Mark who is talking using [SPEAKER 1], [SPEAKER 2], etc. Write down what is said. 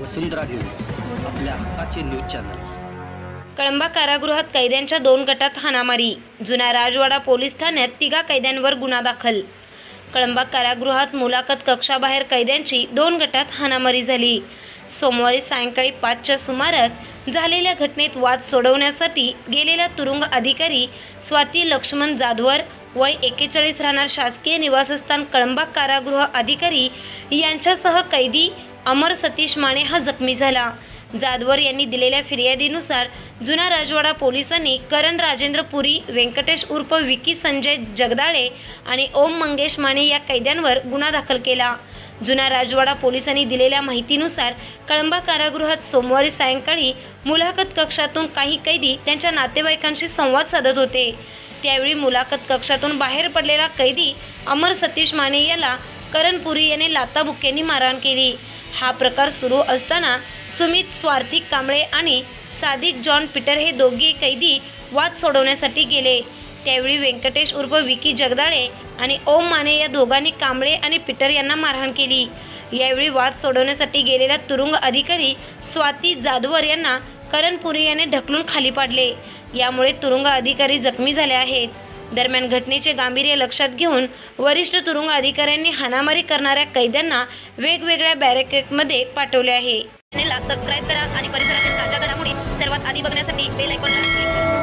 [SPEAKER 1] वसुंधरा news, आपल्या हक्काचे news channel.
[SPEAKER 2] Kalamba कारागृहात कैद्यांच्या 2 गटात हाणामारी। जुन्या राजवाडा पोलीस ठाण्यात 3 कैद्यांवर गुन्हा दाखल। कळंबा कारागृहात मुलाखत कक्षाबाहेर कैद्यांची 2 गटात हाणामारी झाली। सोमवारी सायंकाळी 5च्या सुमारास झालेल्या घटनेत वाद सोडवण्यासाठी गेलेल्या तुरुंग अधिकारी स्वाती लक्ष्मण जाधवर वय 41 राहणार शासकीय निवासस्थान कळंबा कारागृह अधिकारी यांच्यासह कैदी अमर सतीश माने हा जखमी झाला। जाधवर यांनी दिलेल्या फिर्यादीनुसार जुना राजवाडा पोलिसांनी करण राजेंद्र पुरी, व्यंकटेश उर्फ विकी संजय जगदाळे आणि ओम मंगेश माने या कैद्यांवर गुन्हा दाखल केला। जुना राजवाडा पोलिसांनी दिलेल्या माहितीनुसार कळंबा कारागृहात सोमवारी सायंकाळी मुलाखत कक्षातून काही कैदी त्यांच्या नातेवाईकांशी संवाद साधत होते। त्यावेळी मुलाखत कक्षातून बाहेर पडलेला कैदी अमर सतीश माने याला करण पुरी याने लाथाबुक्क्यांनी मारहाण केली। हा प्रकार सुरू असताना सुमित स्वार्थी कांबळे आणि सादिक जॉन पीटर हे दोघे कैदी वाद सोडवण्यासाठी गेले। त्यावेळी व्यंकटेश उर्फ विकी जगदाळे आणि ओम माने या दोघांनी कांबळे आणि पीटर यांना मारहाण केली। यावेळी वाद सोडवण्यासाठी गेलेला तुरुंग अधिकारी स्वाती जाधवर यांना करण पुरी याने ढकलून खाली पाडले। यामुळे तुरुंग अधिकारी जखमी झाले आहेत। दरम्यान घटनेचे गांभीर्य लक्षात घेऊन वरिष्ठ तुरुंग अधिकाऱ्यांनी हाणामारी करणाऱ्या कैद्यांना वेगवेगळ्या बॅरिकेडमध्ये पाठवले आहे।
[SPEAKER 3] चॅनेलला सबस्क्राइब करा आणि परिसरातील ताज्या घडामोडी सर्वात आधी बघण्यासाठी बेल आयकॉनला क्लिक करा।